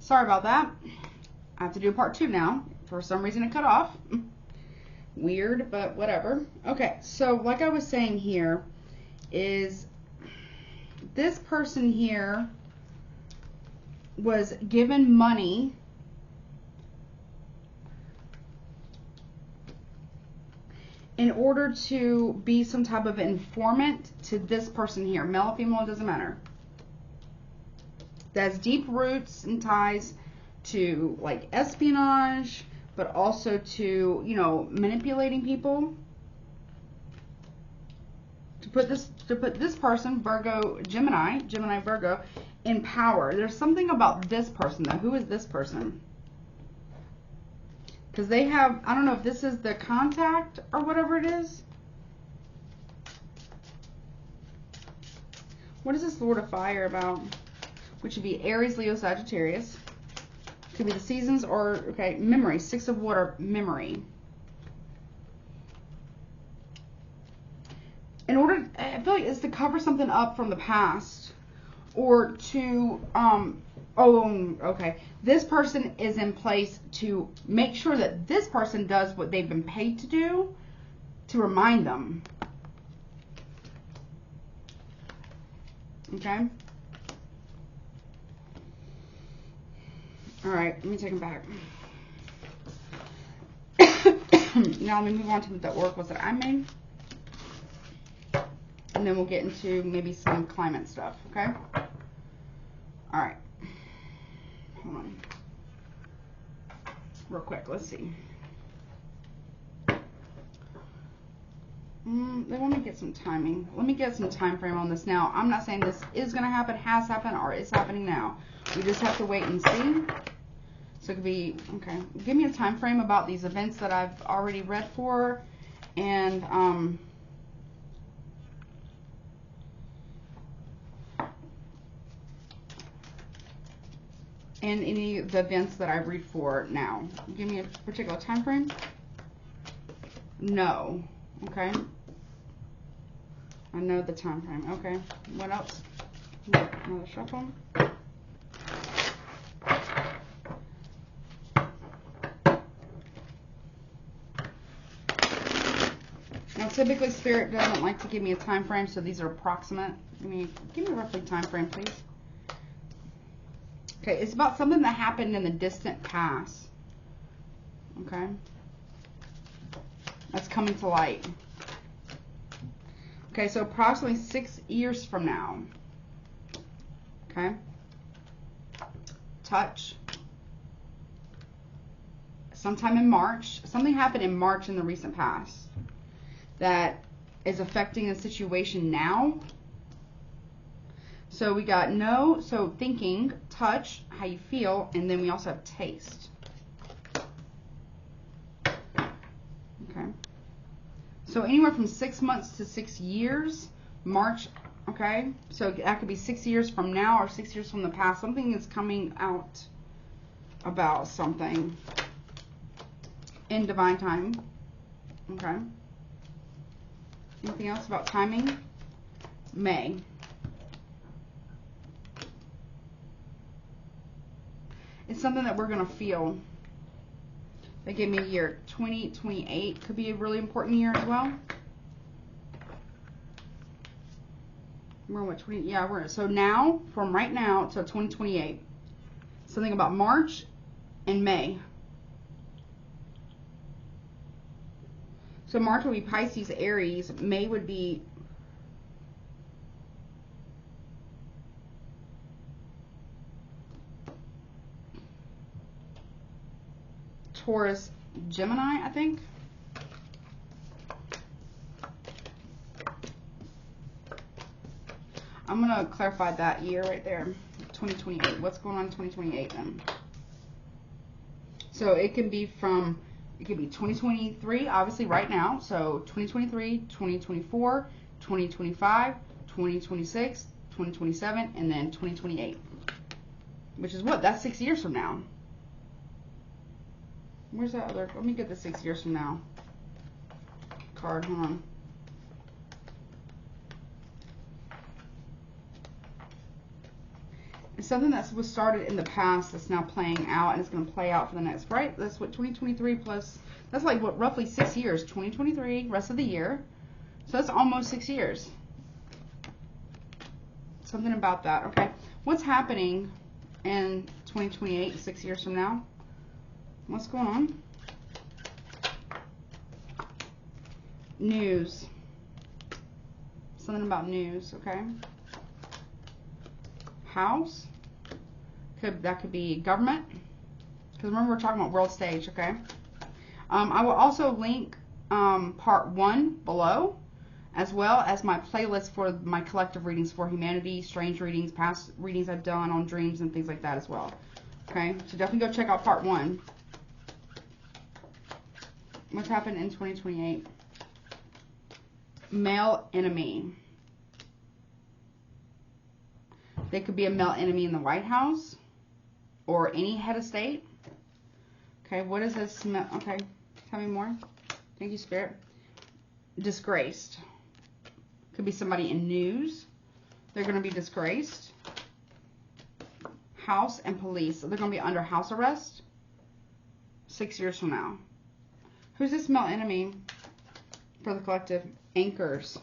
Sorry about that. I have to do a part 2 now. For some reason it cut off. Weird, but whatever. Okay, so like I was saying here is this person here was given money in order to be some type of informant to this person here. Male or female, it doesn't matter. That has deep roots and ties to like espionage, but also to, you know, manipulating people. To put this person, Virgo, Gemini, Virgo, in power. There's something about this person though. Who is this person? Because they have, I don't know if this is the contact or whatever it is. What is this Lord of Fire about? Which would be Aries, Leo, Sagittarius. Could be the seasons or, okay, memory. 6 of Water, memory. In order, I feel like it's to cover something up from the past. Or to, okay. This person is in place to make sure that this person does what they've been paid to do, to remind them. Okay? Alright, let me take them back. Now let me move on to the oracles that I made. And then we'll get into maybe some climate stuff, okay? Alright. Hold on. Real quick, let's see. They want me to get some timing. Let me get some time frame on this now. I'm not saying this is going to happen, has happened, or is happening now. We just have to wait and see. So it could be, okay, give me a time frame about these events that I've already read for, and any of the events that I read for now. Give me a particular time frame. No. Okay. I know the time frame. Okay. What else? Another shuffle. Now, typically, Spirit doesn't like to give me a time frame, so these are approximate. Give me a roughly time frame, please. Okay, it's about something that happened in the distant past. Okay. That's coming to light. Okay, so approximately 6 years from now. Okay. Touch. Sometime in March. Something happened in March in the recent past that is affecting a situation now. So we got know, so thinking, touch, how you feel, and then we also have taste. Okay. So anywhere from 6 months to 6 years, March, okay? So that could be 6 years from now or 6 years from the past. Something is coming out about something in divine time. Okay. Anything else about timing? May. It's something that we're going to feel. They gave me a year. 2028 could be a really important year as well. We're what, 20? Yeah, we're so now, from right now to 2028. Something about March and May. So March will be Pisces, Aries. May would be Taurus, Gemini, I think. I'm going to clarify that year right there. 2028. What's going on in 2028 then? So it can be from, it could be 2023, obviously right now. So 2023, 2024, 2025, 2026, 2027, and then 2028. Which is what? That's 6 years from now. Where's that other? Let me get the 6 years from now card. Hold on. It's something that was started in the past that's now playing out, and it's going to play out for the next, right? That's what 2023 plus, that's like what, roughly 6 years. 2023, rest of the year. So that's almost 6 years. Something about that, okay? What's happening in 2028, 6 years from now? What's going on? News. Something about news, okay? House. That could be government. Because remember, we're talking about world stage, okay? I will also link part 1 below, as well as my playlist for my collective readings for humanity, strange readings, past readings I've done on dreams and things like that as well. Okay, so definitely go check out part 1. What's happened in 2028? Male enemy. They could be a male enemy in the White House or any head of state. Okay, what is this? Okay, tell me more. Thank you, Spirit. Disgraced. Could be somebody in news. They're going to be disgraced. House and police. So they're going to be under house arrest 6 years from now. Who's this male enemy for the collective? Anchors.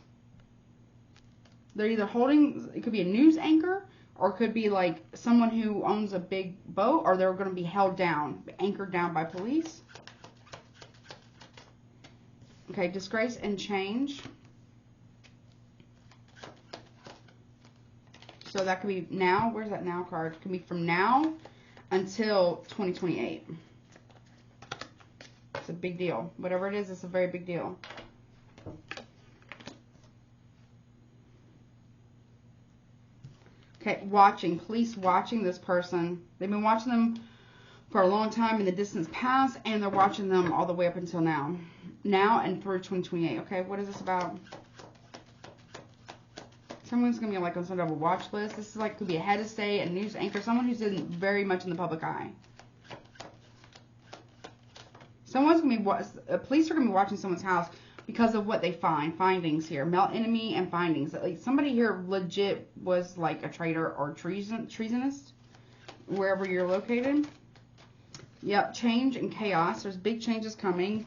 They're either holding, it could be a news anchor, or it could be like someone who owns a big boat, or they're going to be held down, anchored down by police. Okay, disgrace and change. So that could be now. Where's that now card? It can be from now until 2028. It's a big deal. Whatever it is, it's a very big deal. Okay, watching. Police watching this person. They've been watching them for a long time in the distance past, and they're watching them all the way up until now. Now and through 2028. Okay, what is this about? Someone's going to be like on some type of watch list. This is like, could be a head of state, a news anchor, someone who's very much in the public eye. Someone's going to be, police are going to be watching someone's house because of what they find. Findings here. Male enemy and findings. Like somebody here legit was like a traitor or treasonous, wherever you're located. Yep, change and chaos. There's big changes coming.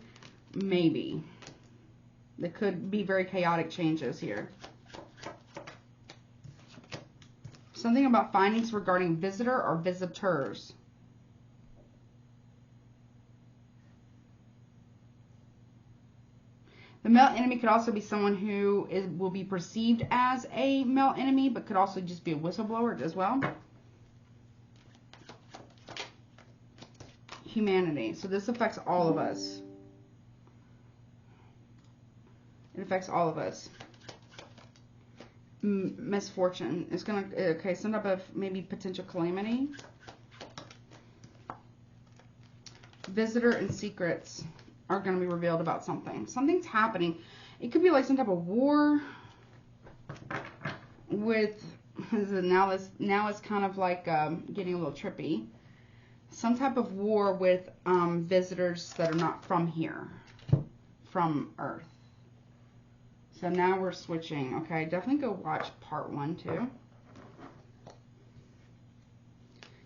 Maybe. There could be very chaotic changes here. Something about findings regarding visitor or visitors. The male enemy could also be someone who will be perceived as a male enemy, but could also just be a whistleblower as well. Humanity. So this affects all of us. It affects all of us. Misfortune. It's going to, okay, some type of maybe potential calamity. Visitor and secrets are going to be revealed about something. Something's happening. It could be like some type of war with, now it's kind of like getting a little trippy. Some type of war with visitors that are not from here, from Earth. So now we're switching. Okay, definitely go watch part 1 too.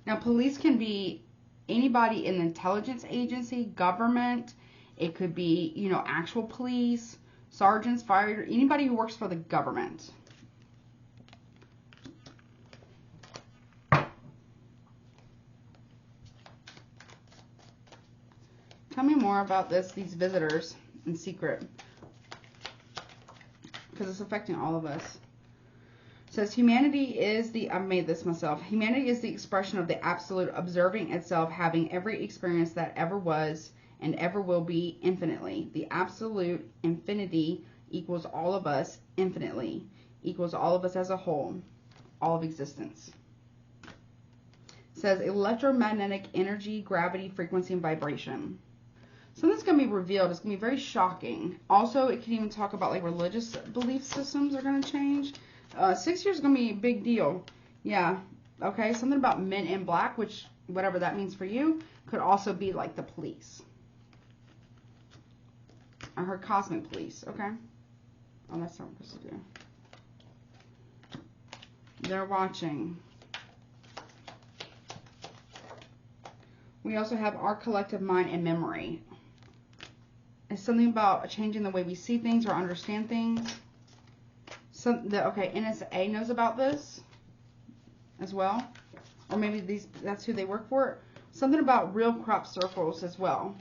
Now police can be anybody in the intelligence agency, government. It could be, you know, actual police, sergeants, fire, anybody who works for the government. Tell me more about these visitors in secret. Because it's affecting all of us. It says humanity is the, I've made this myself. Humanity is the expression of the absolute observing itself, having every experience that ever was and ever will be infinitely. The absolute infinity equals all of us infinitely, equals all of us as a whole, all of existence. It says electromagnetic energy, gravity, frequency, and vibration. Something's going to be revealed. It's going to be very shocking. Also, it can even talk about like religious belief systems are going to change. 6 years is going to be a big deal. Yeah. Okay. Something about men in black, which whatever that means for you, could also be like the police. I heard cosmic police. Okay. Oh, that's not what I'm supposed to do. They're watching. We also have our collective mind and memory. It's something about changing the way we see things or understand things. Okay, NSA knows about this as well. Or maybe that's who they work for. Something about real crop circles as well.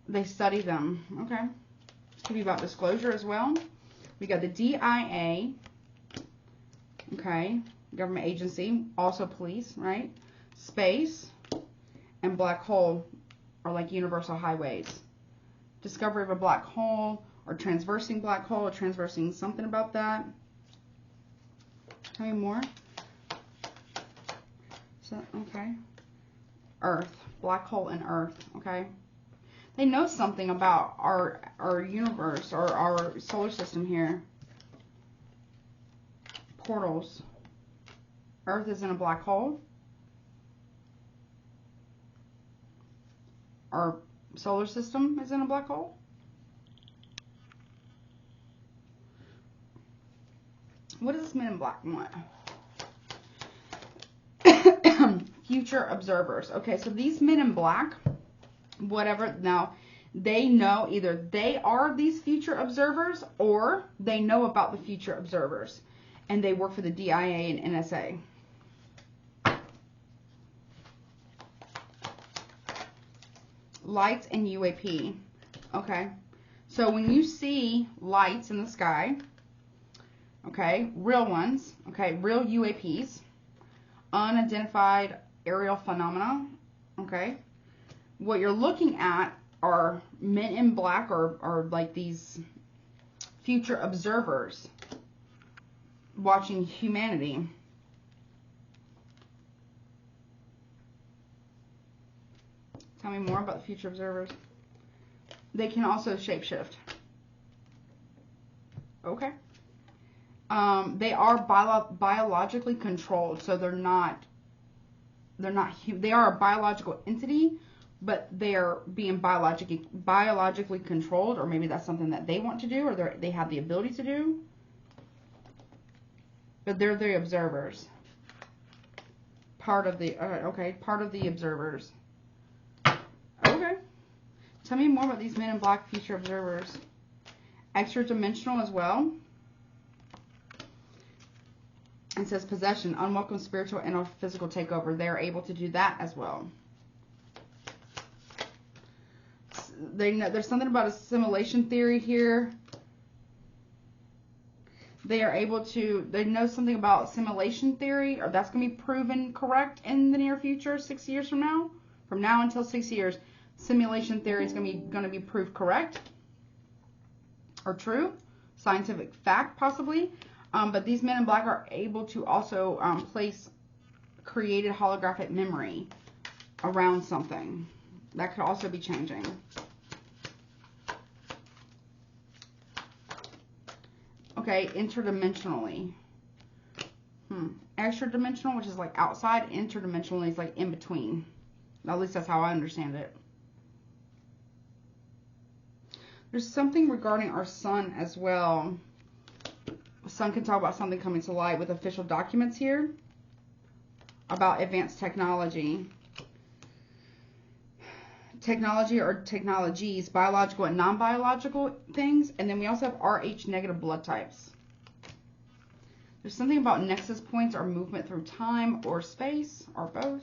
They study them. Okay. Could be about disclosure as well. We got the DIA. Okay. Government agency. Also police, right? Space. And black hole are like universal highways. Discovery of a black hole or transversing black hole or transversing something about that. Tell me more. So, okay. Earth. Black hole and Earth. Okay. They know something about our universe or our solar system here. Portals. Earth is in a black hole. Our solar system is in a black hole. What does this Men in Black want? Future observers. Okay, so these Men in Black, whatever, now they know either they are these future observers or they know about the future observers and they work for the DIA and NSA. Lights and UAP. Okay, so when you see lights in the sky, okay, real ones, okay, real UAPs, unidentified aerial phenomena, okay, what you're looking at are men in black or like these future observers watching humanity. Tell me more about the future observers. They can also shapeshift. Okay. They are biologically controlled, so they are a biological entity, but they are being biologically controlled, or maybe that's something that they want to do, or they have the ability to do. But they're the observers. Part of the observers. Okay. Tell me more about these Men in Black future observers. Extra-dimensional as well. It says possession, unwelcome spiritual and or physical takeover. They are able to do that as well. They know, there's something about assimilation theory here. They know something about assimilation theory, or that's going to be proven correct in the near future, 6 years from now. From now until 6 years, simulation theory is going to be proved correct or true. Scientific fact, possibly. But these Men in Black are able to also place created holographic memory around something. That could also be changing. Okay, interdimensionally. Extra-dimensional, which is like outside. Interdimensionally is like in between. At least that's how I understand it. There's something regarding our sun as well. Sun can talk about something coming to light with official documents here about advanced technology. Technology or technologies, biological and non-biological things. And then we also have RH negative blood types. There's something about nexus points or movement through time or space or both.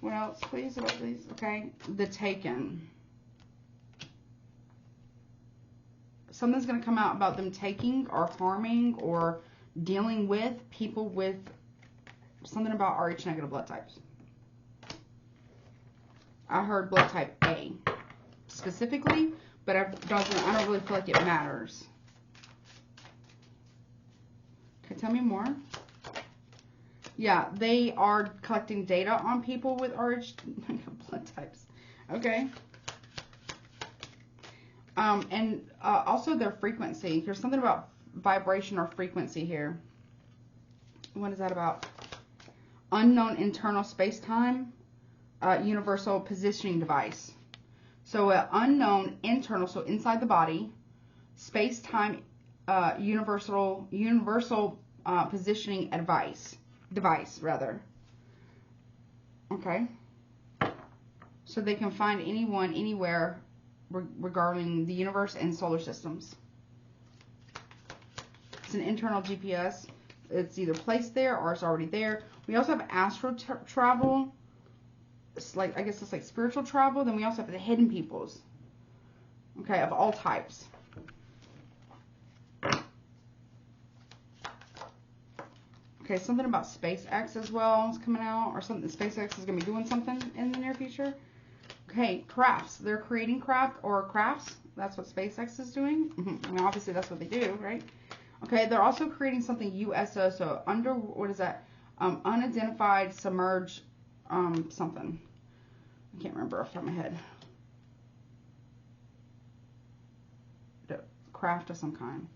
What else, please, about these? Okay, the Taken. Something's going to come out about them taking or harming or dealing with people with something about RH negative blood types. I heard blood type A specifically, but I don't really feel like it matters. Okay, tell me more. Yeah, they are collecting data on people with RH negative blood types. Okay. And also their frequency. There's something about vibration or frequency here. What is that about? Unknown internal space-time, universal positioning device. So an unknown internal, so inside the body, space-time, universal positioning device rather. Okay. so they can find anyone, anywhere regarding the universe and solar systems. It's an internal GPS. It's either placed there or it's already there. We also have astral travel. It's like, I guess it's like spiritual travel. Then we also have the hidden peoples. Okay, of all types. Okay, something about SpaceX as well is coming out, or something. SpaceX is going to be doing something in the near future. Okay, crafts. They're creating craft or crafts. That's what SpaceX is doing. I mean, obviously that's what they do, right? Okay, they're also creating something USO. So under, what is that? Unidentified submerged something. I can't remember off the top of my head. The craft of some kind.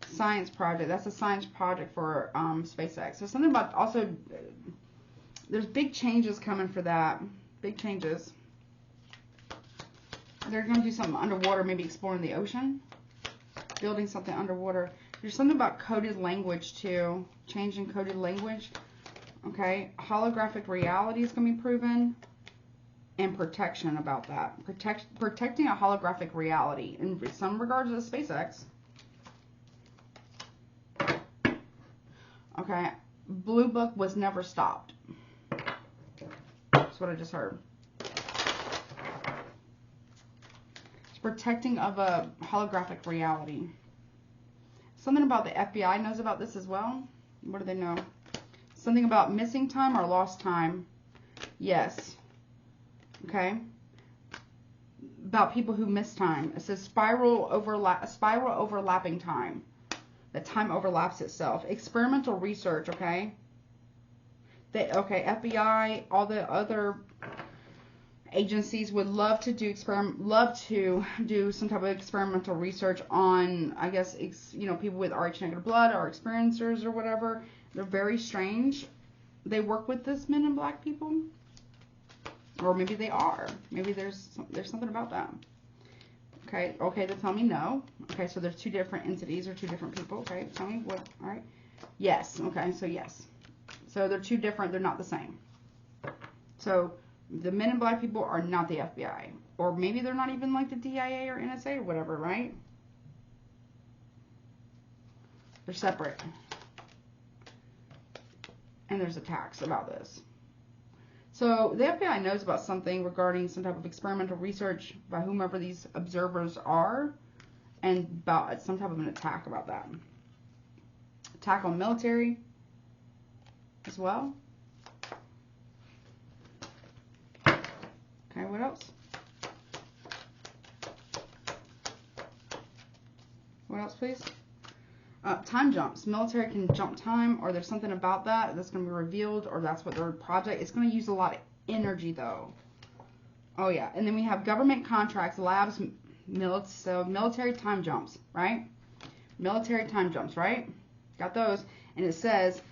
Science project. That's a science project for SpaceX. So something about also, there's big changes coming for that. Big changes. They're going to do something underwater, maybe exploring the ocean. Building something underwater. There's something about coded language too. Changing coded language. Okay. Holographic reality is going to be proven. And protection about that. Protecting a holographic reality. In some regards to SpaceX. Okay, Blue Book was never stopped. That's what I just heard. It's protecting of a holographic reality. Something about the FBI knows about this as well. What do they know? Something about missing time or lost time. Yes. Okay. About people who miss time. It says spiral overlapping time. That time overlaps itself. Experimental research, okay? Okay, FBI, all the other agencies would love to do some type of experimental research on, I guess, people with Rh negative blood or experiencers or whatever. They're very strange. They work with this men in black people, or maybe they are. Maybe there's something about that. Okay, they tell me no. Okay, so there's two different entities or two different people. Okay, tell me what, all right. Yes, okay, so yes. So they're two different, they're not the same. So the men in black people are not the FBI. Or maybe they're not even like the DIA or NSA or whatever, right? They're separate. And there's attacks about this. So the FBI knows about something regarding some type of experimental research by whomever these observers are, and about some type of an attack about that. Attack on military as well. Okay, what else? What else, please? Time jumps. Military can jump time, or there's something about that that's going to be revealed, or that's what their project. It's going to use a lot of energy, though. Oh, yeah. And then we have government contracts, labs, so military time jumps, right? Military time jumps, right? Got those. And it says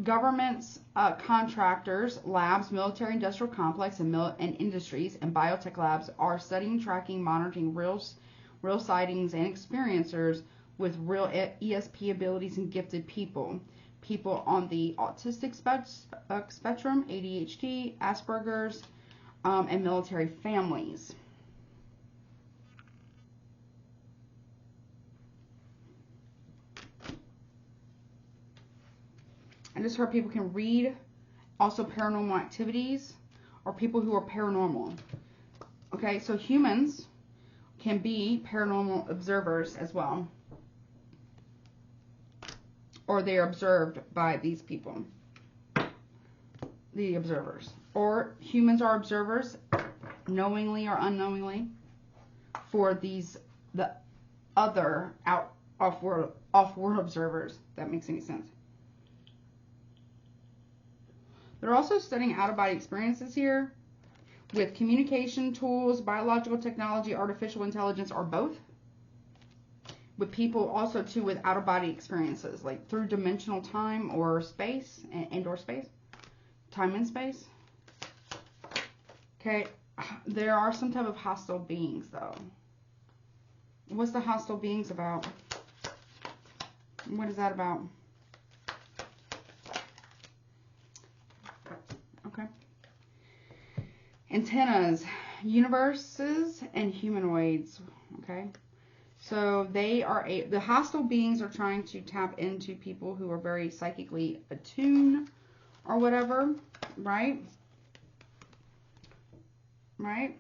governments, contractors, labs, military industrial complex, and industries, and biotech labs are studying, tracking, monitoring real sightings and experiencers with real ESP abilities and gifted people on the autistic spectrum, ADHD, Asperger's, and military families. I just heard people can read also paranormal activities, or people who are paranormal. Okay, so humans can be paranormal observers as well. Or they are observed by these people, the observers. Or humans are observers, knowingly or unknowingly, for the other off-world observers. If that makes any sense. They're also studying out-of-body experiences here with communication tools, biological technology, artificial intelligence, or both. With people also too with out-of-body experiences, like through dimensional time or space, and/or space, time and space. Okay, there are some type of hostile beings though. What's the hostile beings about? What is that about? Okay. Antennas, universes, and humanoids. Okay. So they are the hostile beings are trying to tap into people who are very psychically attuned or whatever, right? Right?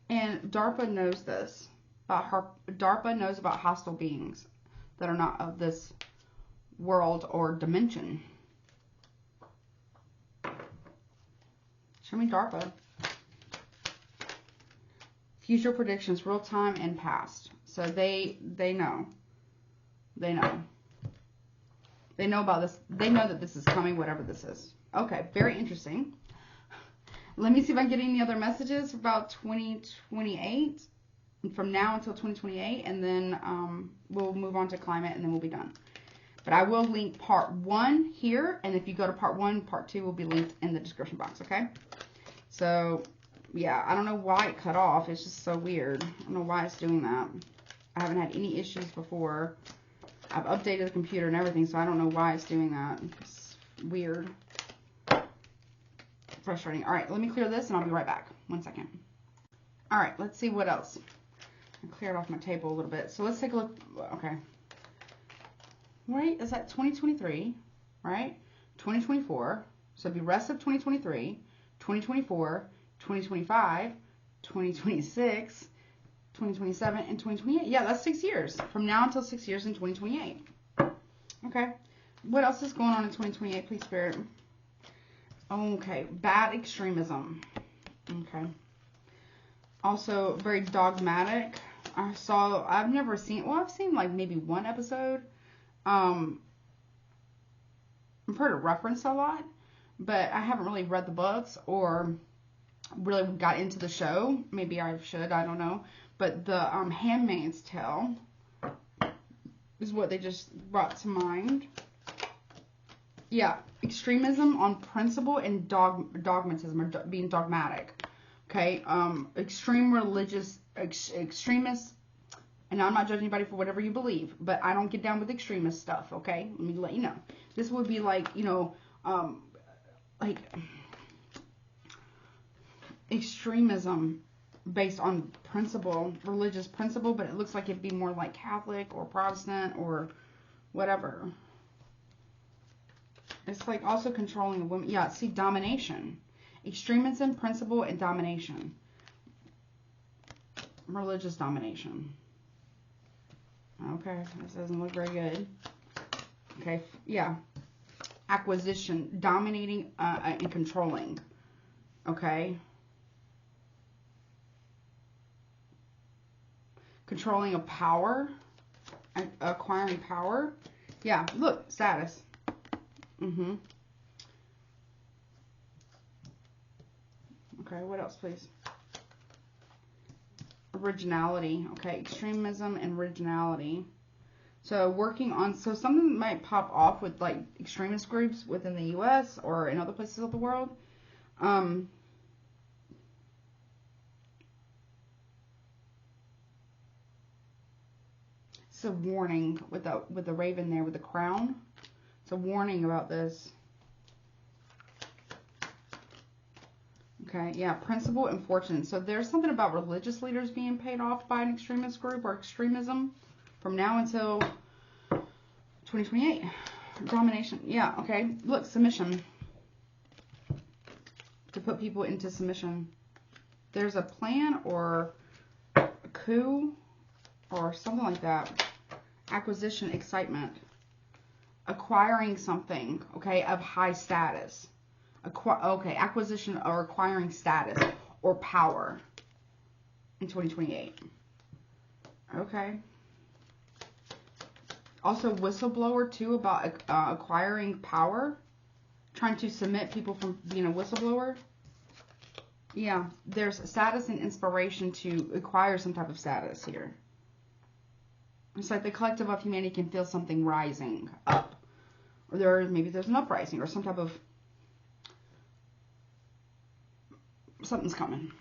And DARPA knows this. DARPA knows about hostile beings that are not of this world or dimension. Show me DARPA. Future predictions, real time and past. So they know. They know. They know about this. They know that this is coming, whatever this is. Okay, very interesting. Let me see if I can get any other messages about 2028. From now until 2028. And then we'll move on to climate and then we'll be done. But I will link part 1 here. And if you go to part 1, part 2 will be linked in the description box. Okay? So, yeah. I don't know why it cut off. It's just so weird. I don't know why it's doing that. I haven't had any issues before. I've updated the computer and everything, so I don't know why it's doing that. It's weird. Frustrating. All right, let me clear this and I'll be right back. 1 second. All right, let's see what else. I cleared off my table a little bit. So let's take a look. Okay. Right, is that 2023, right? 2024. So it'd be rest of 2023, 2024, 2025, 2026, 2027, and 2028. Yeah, that's 6 years. From now until 6 years in 2028. Okay. What else is going on in 2028, please, Spirit? Okay. Bad extremism. Okay. Also, very dogmatic. I've never seen, well, I've seen like maybe one episode. I've heard it referenced a lot, but I haven't really read the books or really got into the show. Maybe I should, I don't know. But the Handmaid's Tale is what they just brought to mind. Yeah, extremism on principle and dogmatism, or being dogmatic. Okay, extreme religious, extremists, and I'm not judging anybody for whatever you believe, but I don't get down with extremist stuff, okay? Let me let you know. This would be like, you know, like extremism based on principle, religious principle, but it looks like it'd be more like Catholic or Protestant or whatever. It's like also controlling a woman. Yeah, see, domination. Extremism, principle, and domination. Religious domination. Okay, this doesn't look very good. Okay, yeah. Acquisition, dominating and controlling. Okay. Controlling of power. Acquiring power. Yeah, look, status. Mm-hmm. Okay, what else, please? Originality. Okay, extremism and originality. So working on, so something might pop off with like extremist groups within the U.S. or in other places of the world. It's a warning with the raven there with the crown. It's a warning about this. Okay, yeah, principle and fortune. So there's something about religious leaders being paid off by an extremist group or extremism from now until 2028. Domination. Yeah, okay. Look, submission. To put people into submission. There's a plan or a coup or something like that. Acquisition, excitement. Acquiring something, okay, of high status. Okay, acquisition or acquiring status or power in 2028. Okay. Also, whistleblower too, about acquiring power. Trying to submit people from being a whistleblower. Yeah, there's status and inspiration to acquire some type of status here. It's like the collective of humanity can feel something rising up. Or maybe there's an uprising or some type of something's coming.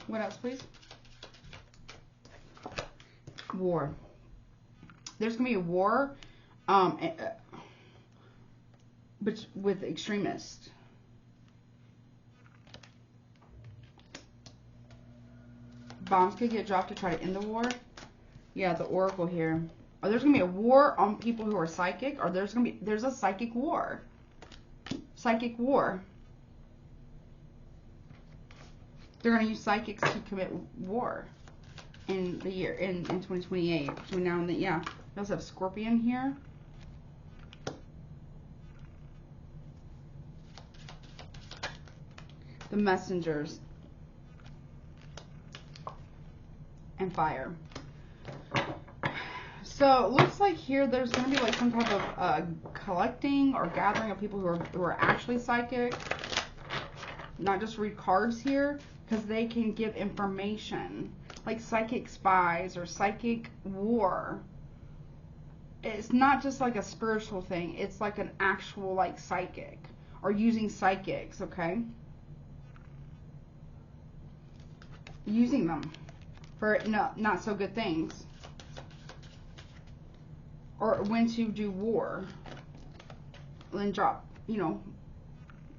What else, please? War. There's going to be a war with extremists. Bombs could get dropped to try to end the war. Yeah, the oracle here. Or there's going to be a war on people who are psychic, or there's a psychic war. Psychic war. They're going to use psychics to commit war in the year in 2028. Between now and then, yeah. We also have Scorpion here. The messengers. And fire. So it looks like here there's going to be like some type of collecting or gathering of people who are actually psychic. Not just read cards here, because they can give information. Like psychic spies or psychic war. It's not just like a spiritual thing. It's like an actual like psychic. Or using psychics, okay? Using them for not so good things. Or when to do war. Then drop, you know,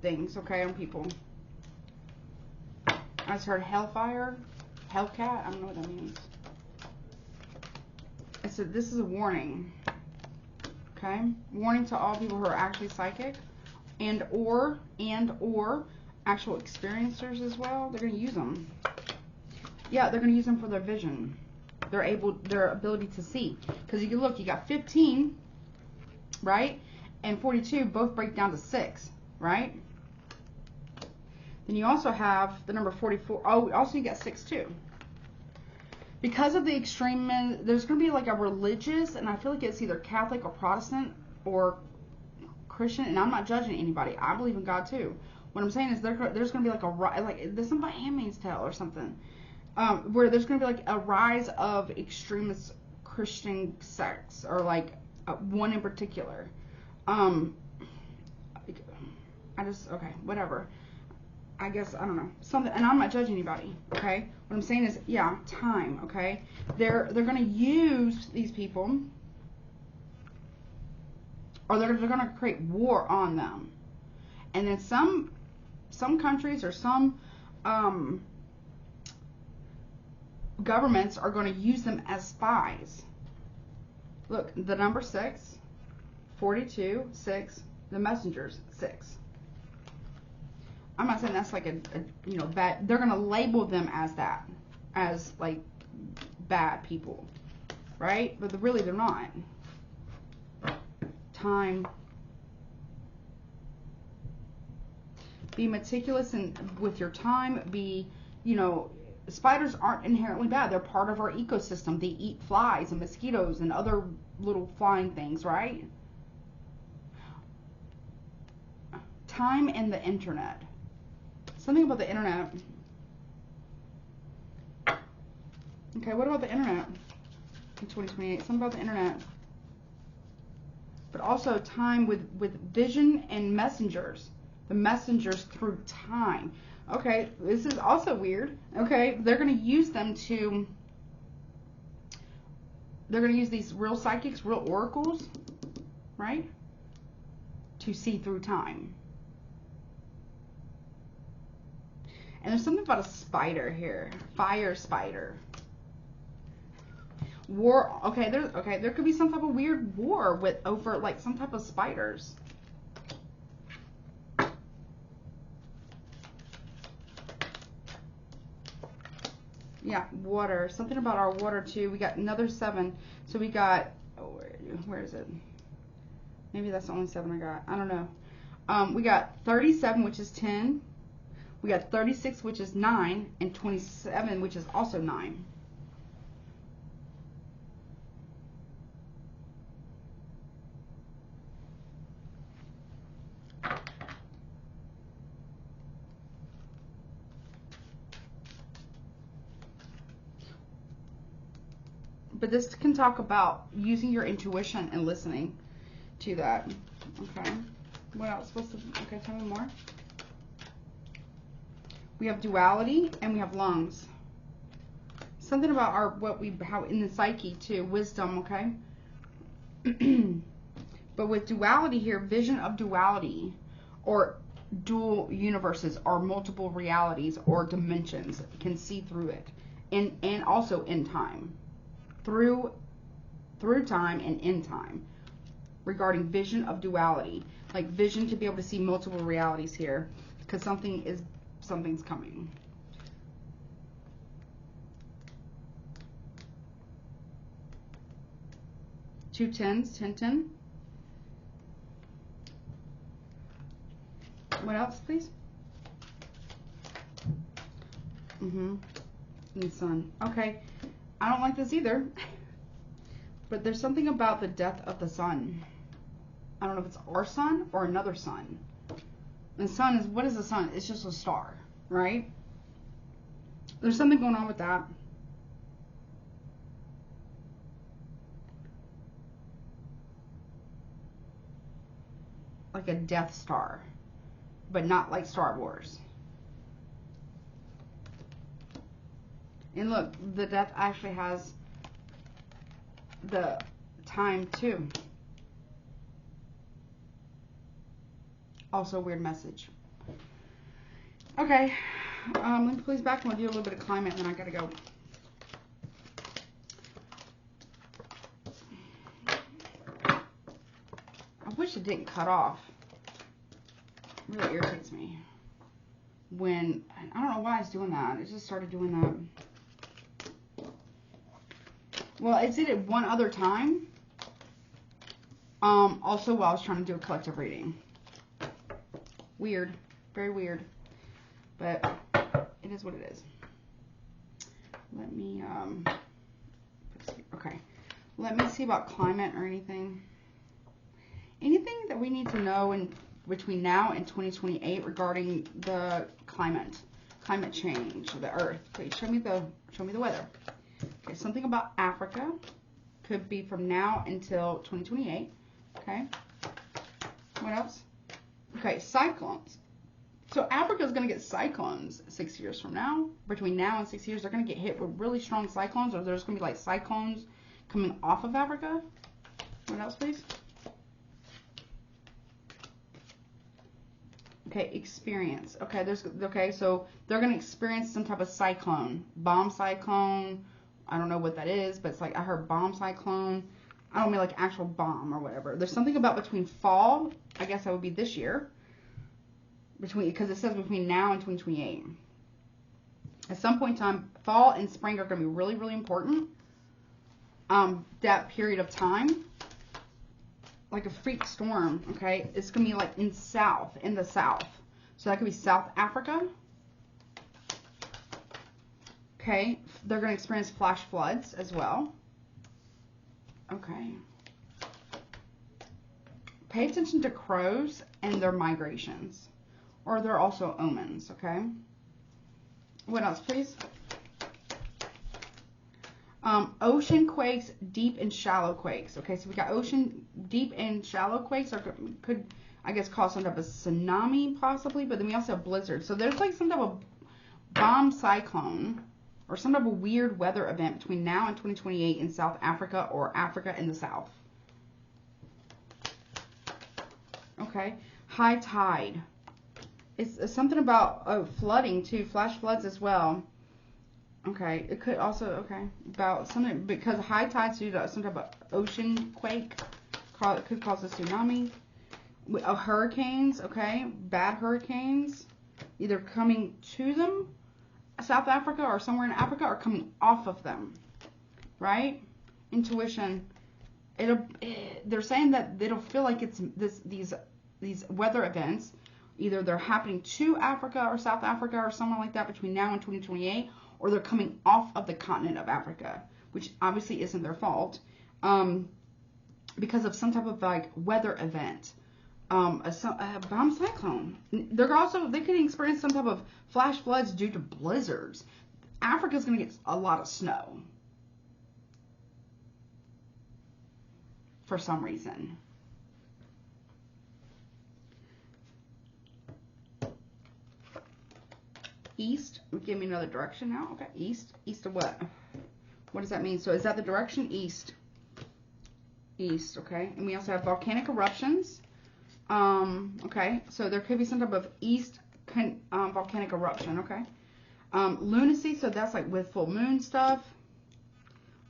things, okay, on people. I just heard hellfire, hellcat, I don't know what that means. I said this is a warning. Okay? Warning to all people who are actually psychic and or actual experiencers as well. They're going to use them. Yeah, they're going to use them for their vision. Their ability to see. Because you can look, you got 15, right? And 42 both break down to 6, right? Then you also have the number 44. Oh, also you got 6 too. Because of the extreme, there's going to be like a religious, and I feel like it's either Catholic or Protestant or Christian, and I'm not judging anybody. I believe in God too. What I'm saying is there's going to be like there's something about Handmaid's Tale or something, where there's going to be like a rise of extremist Christian sects, or like one in particular. Okay, whatever. I guess, I don't know, something, and I'm not judging anybody, okay? What I'm saying is, yeah, time, okay? They're going to use these people, or they're going to create war on them. And then some countries or some governments are going to use them as spies. Look, the number 6, 42, 6, the messengers, 6. I'm not saying that's like a bad. They're going to label them as that, as like bad people, right? But really they're not. Time. Be meticulous with your time. Be, spiders aren't inherently bad. They're part of our ecosystem. They eat flies and mosquitoes and other little flying things, right? Time and the internet. Something about the internet. Okay, what about the internet in 2028? Something about the internet. But also time with vision and messengers. The messengers through time. Okay, this is also weird. Okay, they're going to use them to... They're going to use these real psychics, real oracles, right? To see through time. And there's something about a spider here. Fire spider. War. Okay, there could be some type of weird war over like some type of spiders. Yeah, water. Something about our water too. We got another 7. So we got, where is it? Maybe that's the only 7 I got. I don't know. We got 37, which is 10. We got 36, which is 9, and 27, which is also 9. But this can talk about using your intuition and listening to that. Okay. What else? Okay, tell me more. We have duality and we have lungs. something about how in the psyche too, wisdom, okay? But with duality here, vision of duality, or dual universes, or multiple realities or dimensions, can see through it, and also in time, through time and in time, regarding vision of duality, like vision to be able to see multiple realities here, because something's coming. Two tens, 10, 10. What else, please? And the sun. Okay. I don't like this either. But there's something about the death of the sun. I don't know if it's our sun or another sun. The sun is, what is the sun? It's just a star, right? There's something going on with that. Like a Death Star, but not like Star Wars. And look, the death actually has the time too. Also a weird message. Okay, let me please back and we'll do a little bit of climate and then I gotta go. I wish it didn't cut off. It really irritates me when, I don't know why it's doing that. It just started doing that. Well, it did it one other time. Also while I was trying to do a collective reading. Weird. Very weird. But it is what it is. Let me, okay. Let me see about climate or anything. Anything that we need to know in between now and 2028 regarding the climate change, the earth. Please show me the weather. Okay, something about Africa. Could be from now until 2028. Okay. What else? Okay, cyclones. So Africa is going to get cyclones 6 years from now. Between now and 6 years, they're going to get hit with really strong cyclones, or there's going to be like cyclones coming off of Africa. What else, please? Okay, experience. Okay, so they're going to experience some type of cyclone. Bomb cyclone. I don't know what that is, but it's like, I heard bomb cyclone. I don't mean like actual bomb or whatever. There's something about between fall, I guess that would be this year, because it says between now and 2028. At some point in time, fall and spring are going to be really, really important. That period of time, like a freak storm, okay? It's going to be like in the south. So that could be South Africa. Okay, they're going to experience flash floods as well. Okay. Pay attention to crows and their migrations. Or they're also omens, okay? What else, please? Ocean quakes, deep and shallow quakes. Okay, so we got ocean, deep and shallow quakes, or could, I guess, cause some type of tsunami, possibly, but then we also have blizzards. So there's like some type of bomb cyclone, or some type of weird weather event between now and 2028 in South Africa, or Africa in the south. Okay, high tide. It's something about flooding too, flash floods as well. Okay, it could also, okay, about something, because high tides due to some type of ocean quake, it could cause a tsunami. Hurricanes, okay, bad hurricanes, either coming to them, South Africa, or somewhere in Africa, or coming off of them, right? Intuition. They're saying that it'll feel like it's these weather events, either they're happening to Africa or South Africa or somewhere like that between now and 2028, or they're coming off of the continent of Africa, which obviously isn't their fault, because of some type of like weather event, a bomb cyclone. They could experience some type of flash floods due to blizzards. Africa's going to get a lot of snow for some reason. East, give me another direction now. Okay, east of what? What does that mean? So is that the direction? East. East, okay. And we also have volcanic eruptions. Okay, so there could be some type of east volcanic eruption, okay. Lunacy, so that's like with full moon stuff.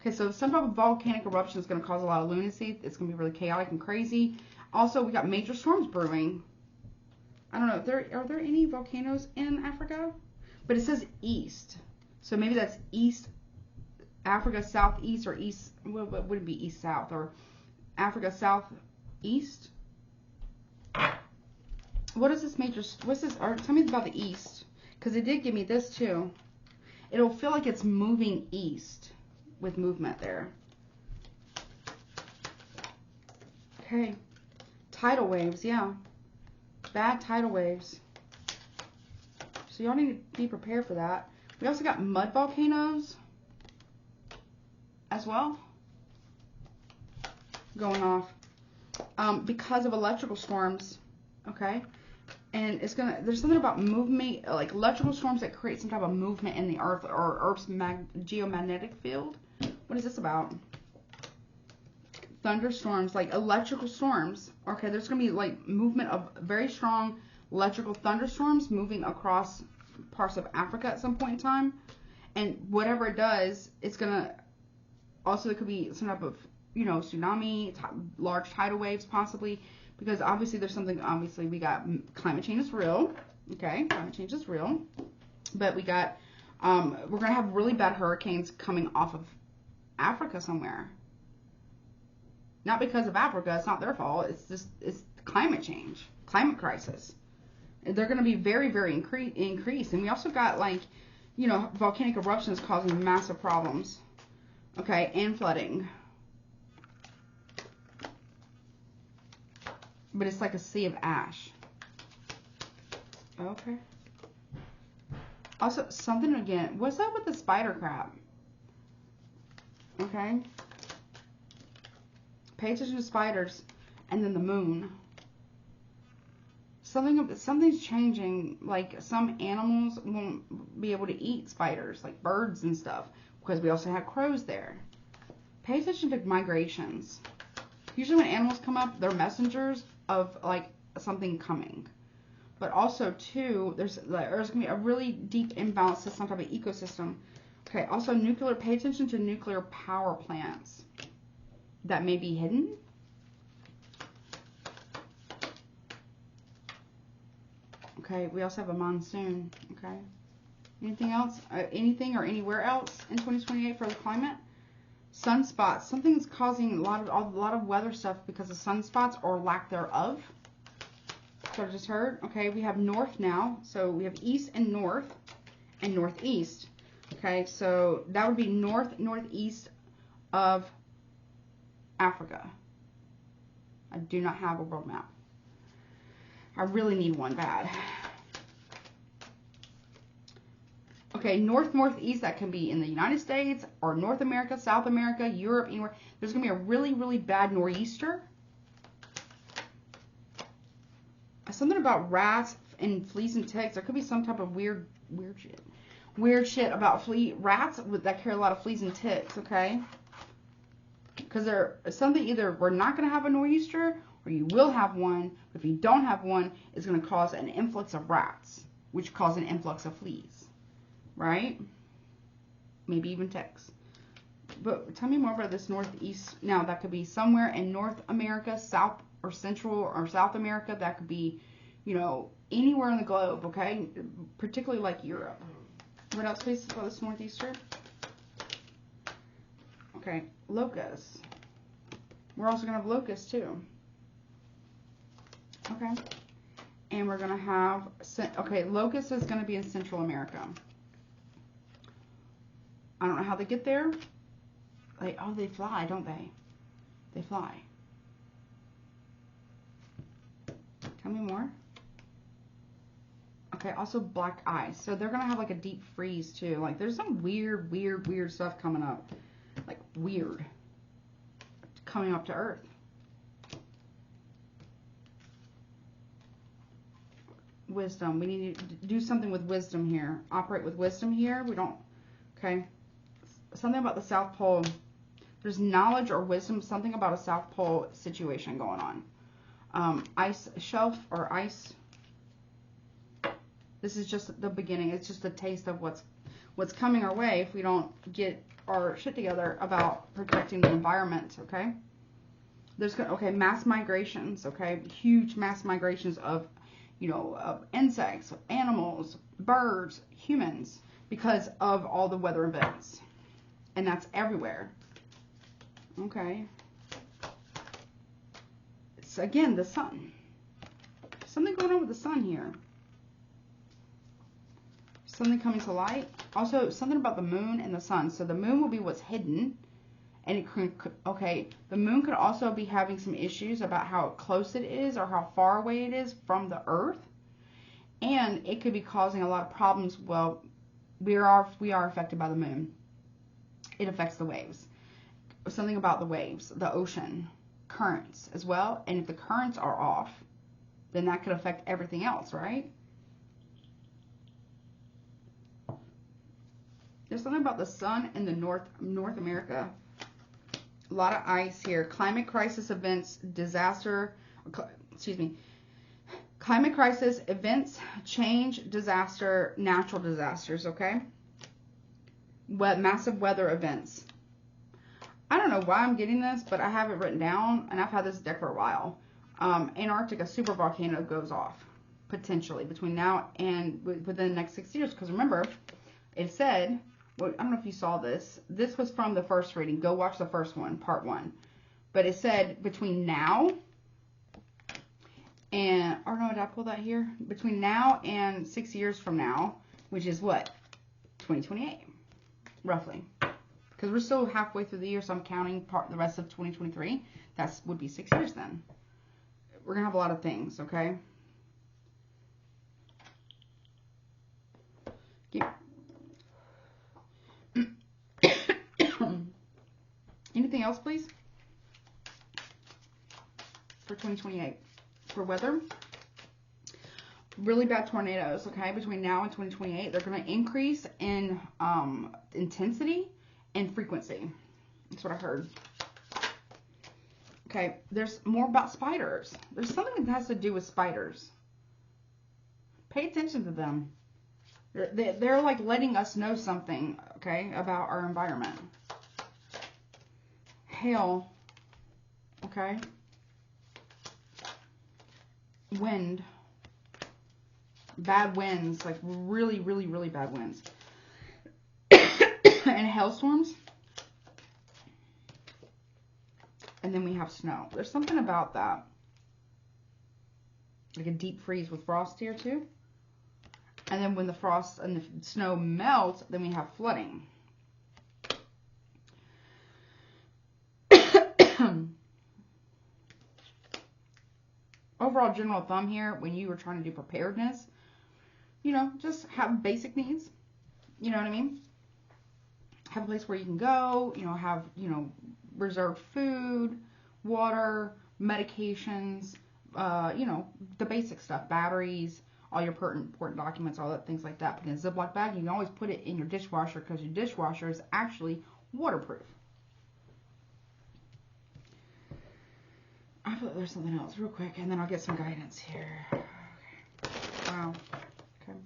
Okay, so some type of volcanic eruption is going to cause a lot of lunacy. It's going to be really chaotic and crazy. Also, we got major storms brewing. I don't know, are there any volcanoes in Africa? But it says east. So maybe that's East Africa, southeast, or east, what would it be, east-south, or Africa southeast? What is this major, what's this, or tell me about the east, because it did give me this too. It'll feel like it's moving east with movement there. Okay. Tidal waves, yeah. Bad tidal waves. So y'all need to be prepared for that. We also got mud volcanoes as well going off because of electrical storms, okay? And it's gonna, there's something about movement, like electrical storms that create some type of movement in the earth or Earth's geomagnetic field. What is this about? Thunderstorms, like electrical storms. Okay, there's gonna be like movement of very strong electrical thunderstorms moving across parts of Africa at some point in time. And whatever it does, it's gonna, also, it could be some type of, you know, tsunami, large tidal waves possibly, because obviously there's something, obviously we got climate change is real, okay, climate change is real, but we got, we're going to have really bad hurricanes coming off of Africa somewhere. Not because of Africa, it's not their fault, it's just, it's climate change, climate crisis. They're going to be very, very increased, and we also got, like, you know, volcanic eruptions causing massive problems. Okay, and flooding. But it's like a sea of ash. Okay. Also, something again. What's up with the spider crab? Okay. Pay attention to spiders. And then the moon. Something's changing. Like, some animals won't be able to eat spiders. Like birds and stuff. Because we also have crows there. Pay attention to migrations. Usually when animals come up, they're messengers of like something coming. But also too, there's going to be a really deep imbalance to some type of ecosystem. Okay, also nuclear, pay attention to nuclear power plants that may be hidden. Okay, we also have a monsoon. Okay. Anything else? Anything or anywhere else in 2028 for the climate? Sunspots. Something's causing a lot of weather stuff because of sunspots or lack thereof. So I just heard. Okay, we have north now. So we have east and northeast. Okay, so that would be northeast of Africa. I do not have a world map. I really need one bad. Okay, northeast, that can be in the United States or North America, South America, Europe, anywhere. There's going to be a really, really bad nor'easter. Something about rats and fleas and ticks. There could be some type of weird shit. Weird shit about rats that carry a lot of fleas and ticks, okay? Because there's something, either we're not going to have a nor'easter or you will have one. But if you don't have one, it's going to cause an influx of rats, which cause an influx of fleas. Right? Maybe even ticks. But tell me more about this northeast. Now, that could be somewhere in North America, South or Central or South America. That could be, you know, anywhere in the globe, okay? Particularly like Europe. What else, please, about this northeaster? Okay, locusts. We're also going to have locusts, too. Okay. And we're going to have, okay, locusts is going to be in Central America. I don't know how they get there. They fly, don't they? They fly. Tell me more. Okay, also black ice. So they're going to have like a deep freeze too. Like there's some weird stuff coming up. Like weird. Coming up to Earth. Wisdom. We need to do something with wisdom here. Operate with wisdom here. We don't. Okay. something about the South Pole. There's knowledge or wisdom, something about a South Pole situation going on. Ice shelf or ice. This is just the beginning. It's just a taste of what's coming our way if we don't get our shit together about protecting the environment, okay? Okay, mass migrations, okay? Huge mass migrations of, of insects, animals, birds, humans, because of all the weather events. And that's everywhere. Okay. It's, again, the sun. Something going on with the sun here. Something coming to light. Also, something about the moon and the sun. So the moon will be what's hidden. And it could, okay, the moon could also be having some issues about how close it is or how far away it is from the earth. And it could be causing a lot of problems. Well, we are affected by the moon. It affects the waves. Something about the waves, the ocean, currents as well. And if the currents are off, then that could affect everything else, right? There's something about the sun in the North America. A lot of ice here. Climate crisis events, disaster, climate crisis events, change, disaster, natural disasters, okay? Massive weather events. I don't know why I'm getting this, but I have it written down, and I've had this deck for a while. Antarctica supervolcano goes off, potentially, between now and within the next 6 years. Because remember, it said, well, I don't know if you saw this. This was from the first reading. Go watch the first one, part 1. But it said between now and, or no, did I pull that here? Between now and 6 years from now, which is what? 2028, roughly. Because we're still halfway through the year, so I'm counting the rest of 2023. That would be 6 years then. We're going to have a lot of things, okay? Anything else, please? For 2028. For weather. Really bad tornadoes, okay? Between now and 2028. They're going to increase in intensity and frequency. That's what I heard. Okay, there's more about spiders. There's something that has to do with spiders. Pay attention to them. They're like letting us know something, okay, about our environment. Hail, okay? Wind. Bad winds, like really, really, really bad winds. And hailstorms. And then we have snow. There's something about that. Like a deep freeze with frost here too. And then when the frost and the snow melts, then we have flooding. Overall general thumb here, when you were trying to do preparedness, just have basic needs. You know what I mean? Have a place where you can go, have, reserved food, water, medications, the basic stuff, batteries, all your important documents, all that things like that. Put in a Ziploc bag. You can always put it in your dishwasher because your dishwasher is actually waterproof. I thought there's something else real quick, and then I'll get some guidance here. Okay. Wow. Okay.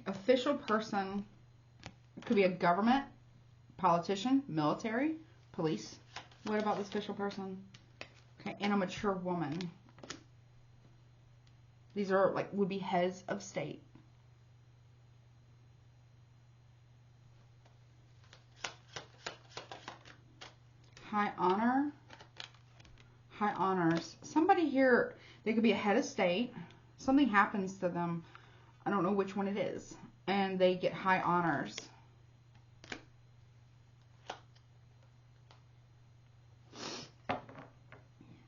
Official person. It could be a government, politician, military, police. What about this official person? Okay, and a mature woman. These are would be heads of state. High honor. High honors. Somebody here, they could be a head of state. Something happens to them. I don't know which one it is. And they get high honors.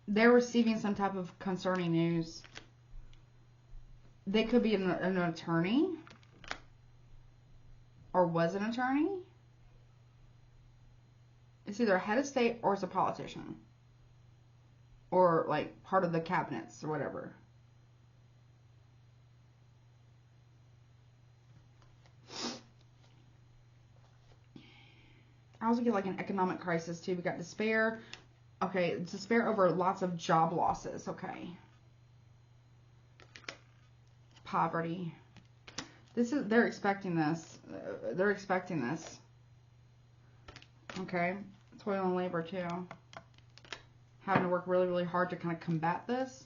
They're receiving some type of concerning news. They could be an attorney. Or was an attorney. It's either a head of state or it's a politician. Or part of the cabinets or whatever. also get like an economic crisis too. We got despair. Okay, despair over lots of job losses. Okay. Poverty. They're expecting this. They're expecting this. Okay. Toil and labor too. Having to work really, really hard to kind of combat this.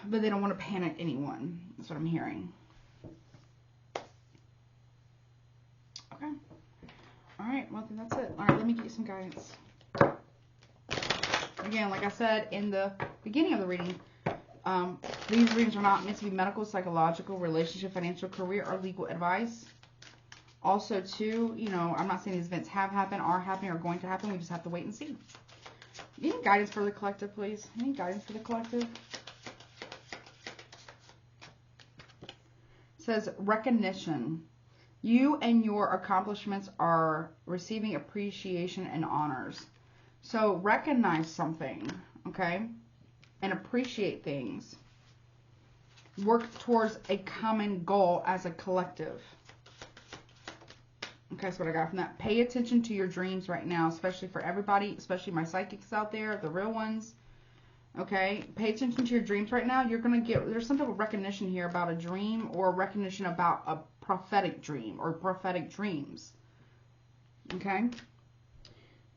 But they don't want to panic anyone. That's what I'm hearing. Okay. Alright, well, I think that's it. Alright, let me get you some guidance. Again, like I said in the beginning of the reading, these readings are not meant to be medical, psychological, relationship, financial, career, or legal advice. Also, too, you know, I'm not saying these events have happened, are happening, or going to happen. We just have to wait and see. Any guidance for the collective, please? Any guidance for the collective? It says recognition. You and your accomplishments are receiving appreciation and honors. So recognize something, okay? And appreciate things. Work towards a common goal as a collective. Okay, that's what I got from that. Pay attention to your dreams right now, especially for everybody, especially my psychics out there, the real ones. Okay, pay attention to your dreams right now. You're going to get, there's some type of recognition here about a dream, or recognition about a prophetic dream or prophetic dreams. Okay?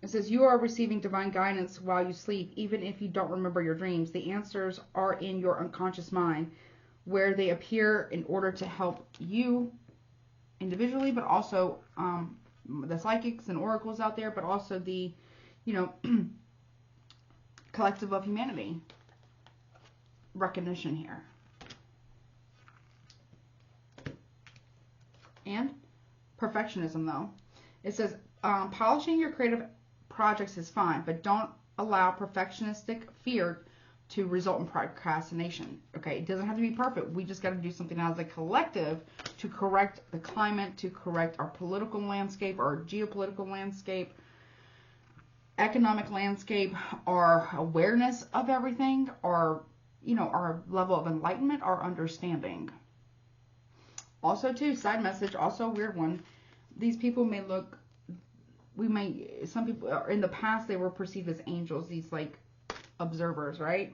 It says you are receiving divine guidance while you sleep, even if you don't remember your dreams. The answers are in your unconscious mind, where they appear in order to help you individually, but also the psychics and oracles out there, but also the, you know, collective of humanity. Recognition here. And perfectionism, though. It says polishing your creative projects is fine, but don't allow perfectionistic fear to result in procrastination. Okay, it doesn't have to be perfect. We just got to do something as a collective to correct the climate, to correct our political landscape, our geopolitical landscape, economic landscape, our awareness of everything, our, you know, our level of enlightenment, our understanding. Also, too, side message, also a weird one. These people may look, some people, in the past, they were perceived as angels, these, like, observers, right?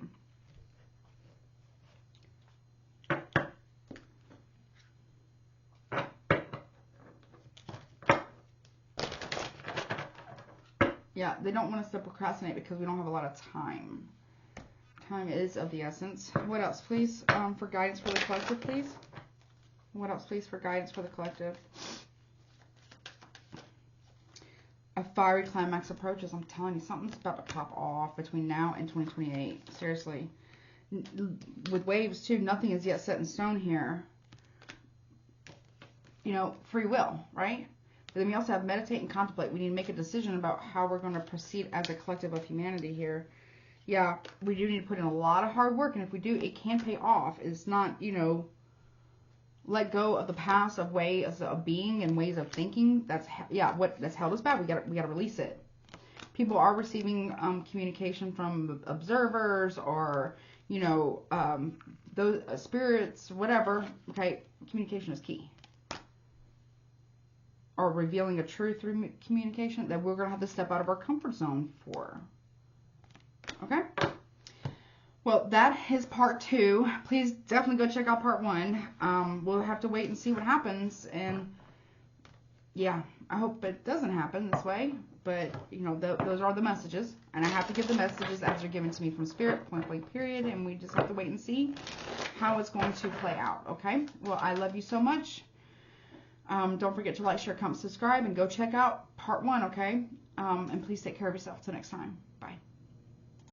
Yeah, they don't want us to procrastinate because we don't have a lot of time. Time is of the essence. What else, please, for guidance for the collective, please? What else, please, for guidance for the collective? A fiery climax approaches. I'm telling you, something's about to pop off between now and 2028. Seriously. With waves, too, nothing is yet set in stone here. You know, free will, right? But then we also have meditate and contemplate. We need to make a decision about how we're going to proceed as a collective of humanity here. Yeah, we do need to put in a lot of hard work, and if we do, it can pay off. It's not, you know, let go of the past of ways of being and ways of thinking. That's, yeah, that's held us back. We got to release it. People are receiving communication from observers, or, you know, those spirits, whatever. Okay, communication is key. Or revealing a truth through communication that we're going to have to step out of our comfort zone for. Okay? Well, that is part 2. Please definitely go check out part 1. We'll have to wait and see what happens. And, yeah, I hope it doesn't happen this way. But, you know, those are the messages. And I have to give the messages as they're given to me from Spirit, point blank, period. And we just have to wait and see how it's going to play out. Okay? Well, I love you so much. Don't forget to like, share, comment, subscribe, and go check out part 1, okay? And please take care of yourself. Till next time. Bye.